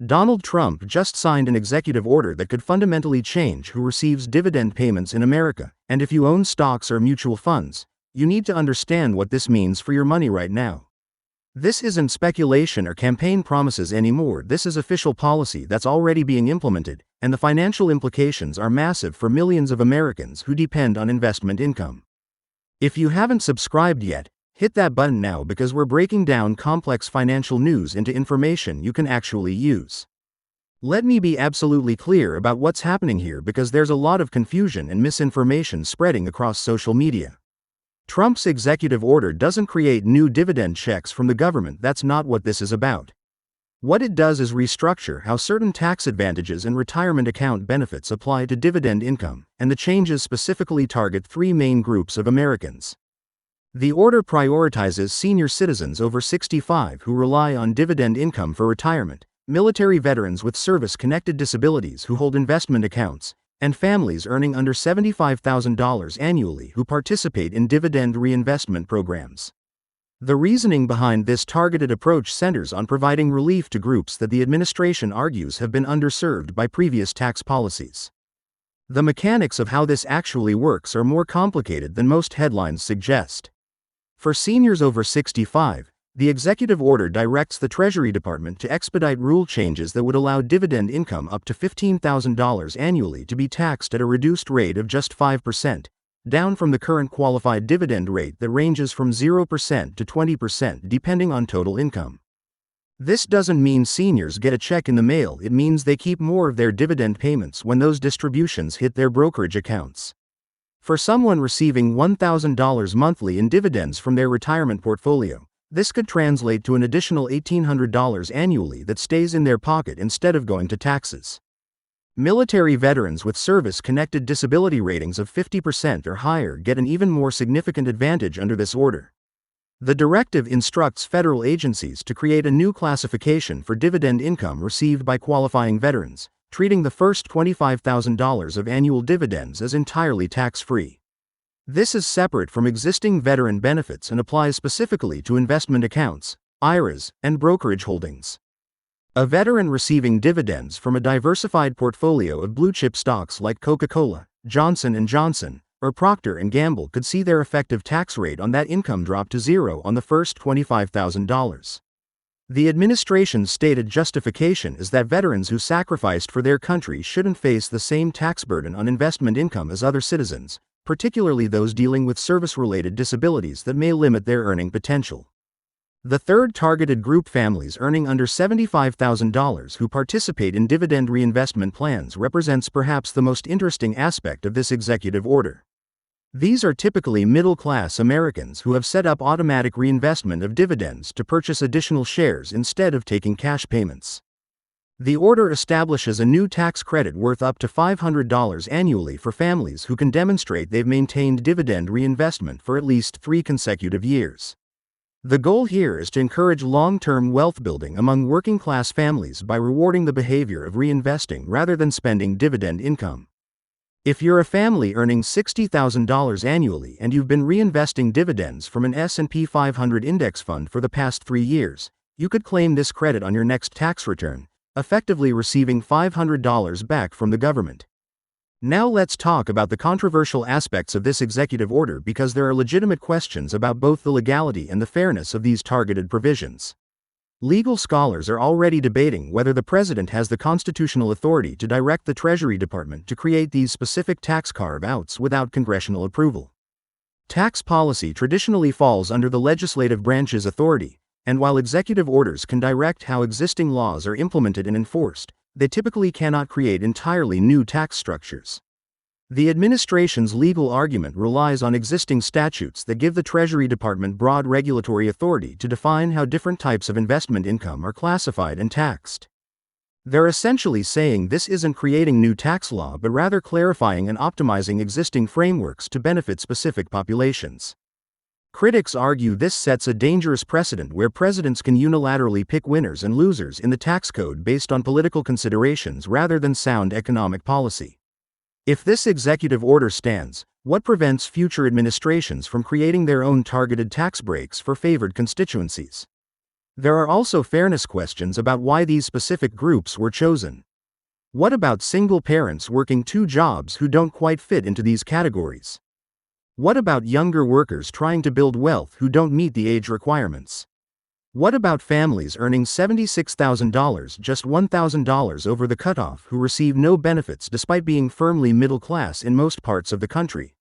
Donald Trump just signed an executive order that could fundamentally change who receives dividend payments in America, and if you own stocks or mutual funds, you need to understand what this means for your money right now. This isn't speculation or campaign promises anymore. This is official policy that's already being implemented, and the financial implications are massive for millions of Americans who depend on investment income. If you haven't subscribed yet, hit that button now because we're breaking down complex financial news into information you can actually use. Let me be absolutely clear about what's happening here because there's a lot of confusion and misinformation spreading across social media. Trump's executive order doesn't create new dividend checks from the government. That's not what this is about. What it does is restructure how certain tax advantages and retirement account benefits apply to dividend income, and the changes specifically target three main groups of Americans. The order prioritizes senior citizens over 65 who rely on dividend income for retirement, military veterans with service-connected disabilities who hold investment accounts, and families earning under $75,000 annually who participate in dividend reinvestment programs. The reasoning behind this targeted approach centers on providing relief to groups that the administration argues have been underserved by previous tax policies. The mechanics of how this actually works are more complicated than most headlines suggest. For seniors over 65, the executive order directs the Treasury Department to expedite rule changes that would allow dividend income up to $15,000 annually to be taxed at a reduced rate of just 5%, down from the current qualified dividend rate that ranges from 0% to 20% depending on total income. This doesn't mean seniors get a check in the mail. It means they keep more of their dividend payments when those distributions hit their brokerage accounts. For someone receiving $1,000 monthly in dividends from their retirement portfolio, this could translate to an additional $1,800 annually that stays in their pocket instead of going to taxes. Military veterans with service-connected disability ratings of 50% or higher get an even more significant advantage under this order. The directive instructs federal agencies to create a new classification for dividend income received by qualifying veterans, treating the first $25,000 of annual dividends as entirely tax-free. This is separate from existing veteran benefits and applies specifically to investment accounts, IRAs, and brokerage holdings. A veteran receiving dividends from a diversified portfolio of blue-chip stocks like Coca-Cola, Johnson & Johnson, or Procter & Gamble could see their effective tax rate on that income drop to zero on the first $25,000. The administration's stated justification is that veterans who sacrificed for their country shouldn't face the same tax burden on investment income as other citizens, particularly those dealing with service-related disabilities that may limit their earning potential. The third targeted group, families earning under $75,000 who participate in dividend reinvestment plans, represents perhaps the most interesting aspect of this executive order. These are typically middle-class Americans who have set up automatic reinvestment of dividends to purchase additional shares instead of taking cash payments. The order establishes a new tax credit worth up to $500 annually for families who can demonstrate they've maintained dividend reinvestment for at least 3 consecutive years. The goal here is to encourage long-term wealth building among working-class families by rewarding the behavior of reinvesting rather than spending dividend income. If you're a family earning $60,000 annually and you've been reinvesting dividends from an S&P 500 index fund for the past 3 years, you could claim this credit on your next tax return, effectively receiving $500 back from the government. Now let's talk about the controversial aspects of this executive order because there are legitimate questions about both the legality and the fairness of these targeted provisions. Legal scholars are already debating whether the president has the constitutional authority to direct the Treasury Department to create these specific tax carve-outs without congressional approval. Tax policy traditionally falls under the legislative branch's authority, and while executive orders can direct how existing laws are implemented and enforced, they typically cannot create entirely new tax structures. The administration's legal argument relies on existing statutes that give the Treasury Department broad regulatory authority to define how different types of investment income are classified and taxed. They're essentially saying this isn't creating new tax law but rather clarifying and optimizing existing frameworks to benefit specific populations. Critics argue this sets a dangerous precedent where presidents can unilaterally pick winners and losers in the tax code based on political considerations rather than sound economic policy. If this executive order stands, what prevents future administrations from creating their own targeted tax breaks for favored constituencies? There are also fairness questions about why these specific groups were chosen. What about single parents working two jobs who don't quite fit into these categories? What about younger workers trying to build wealth who don't meet the age requirements? What about families earning $76,000, just $1,000 over the cutoff, who receive no benefits despite being firmly middle class in most parts of the country?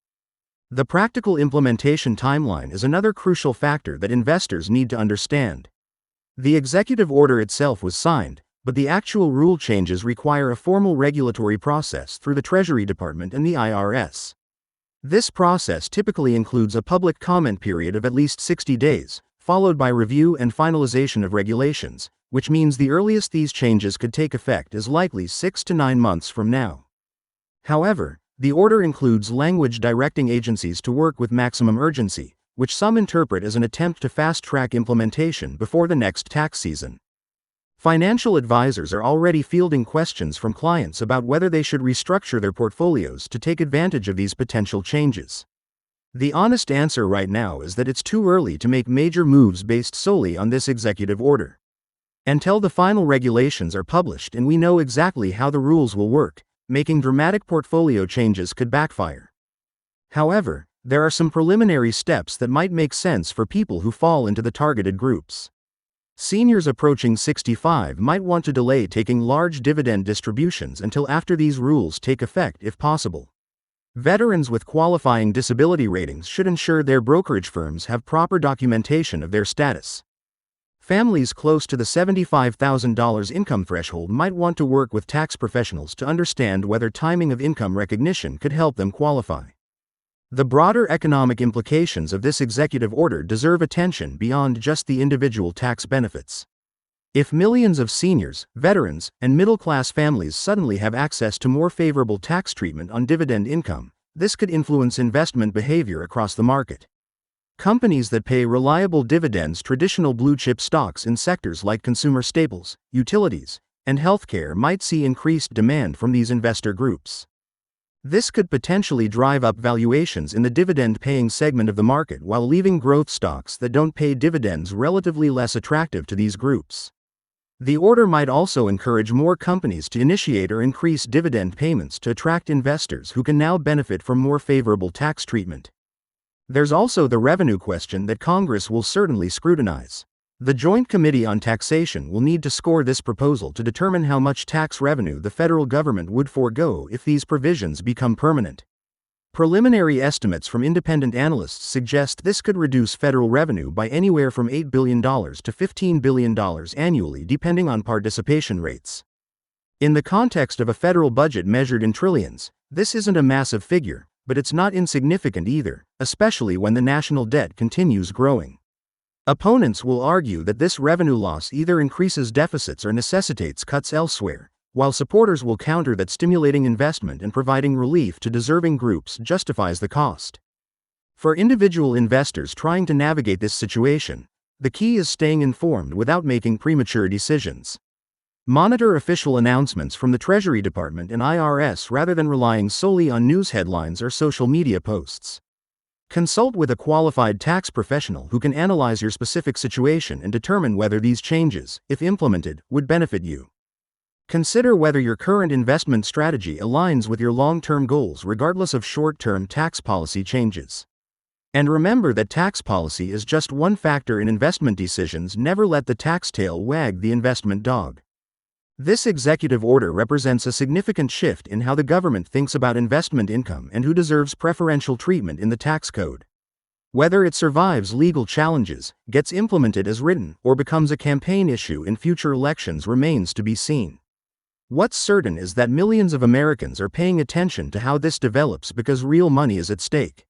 The practical implementation timeline is another crucial factor that investors need to understand. The executive order itself was signed, but the actual rule changes require a formal regulatory process through the Treasury Department and the IRS. This process typically includes a public comment period of at least 60 days, followed by review and finalization of regulations, which means the earliest these changes could take effect is likely 6 to 9 months from now. However, the order includes language directing agencies to work with maximum urgency, which some interpret as an attempt to fast-track implementation before the next tax season. Financial advisors are already fielding questions from clients about whether they should restructure their portfolios to take advantage of these potential changes. The honest answer right now is that it's too early to make major moves based solely on this executive order. Until the final regulations are published and we know exactly how the rules will work, making dramatic portfolio changes could backfire. However, there are some preliminary steps that might make sense for people who fall into the targeted groups. Seniors approaching 65 might want to delay taking large dividend distributions until after these rules take effect if possible. Veterans with qualifying disability ratings should ensure their brokerage firms have proper documentation of their status. Families close to the $75,000 income threshold might want to work with tax professionals to understand whether timing of income recognition could help them qualify. The broader economic implications of this executive order deserve attention beyond just the individual tax benefits. If millions of seniors, veterans, and middle-class families suddenly have access to more favorable tax treatment on dividend income, this could influence investment behavior across the market. Companies that pay reliable dividends, traditional blue-chip stocks in sectors like consumer staples, utilities, and healthcare, might see increased demand from these investor groups. This could potentially drive up valuations in the dividend-paying segment of the market while leaving growth stocks that don't pay dividends relatively less attractive to these groups. The order might also encourage more companies to initiate or increase dividend payments to attract investors who can now benefit from more favorable tax treatment. There's also the revenue question that Congress will certainly scrutinize. The Joint Committee on Taxation will need to score this proposal to determine how much tax revenue the federal government would forego if these provisions become permanent. Preliminary estimates from independent analysts suggest this could reduce federal revenue by anywhere from $8 billion to $15 billion annually, depending on participation rates. In the context of a federal budget measured in trillions, this isn't a massive figure, but it's not insignificant either, especially when the national debt continues growing. Opponents will argue that this revenue loss either increases deficits or necessitates cuts elsewhere, while supporters will counter that stimulating investment and providing relief to deserving groups justifies the cost. For individual investors trying to navigate this situation, the key is staying informed without making premature decisions. Monitor official announcements from the Treasury Department and IRS rather than relying solely on news headlines or social media posts. Consult with a qualified tax professional who can analyze your specific situation and determine whether these changes, if implemented, would benefit you. Consider whether your current investment strategy aligns with your long-term goals regardless of short-term tax policy changes. And remember that tax policy is just one factor in investment decisions. Never let the tax tail wag the investment dog. This executive order represents a significant shift in how the government thinks about investment income and who deserves preferential treatment in the tax code. Whether it survives legal challenges, gets implemented as written, or becomes a campaign issue in future elections remains to be seen. What's certain is that millions of Americans are paying attention to how this develops because real money is at stake.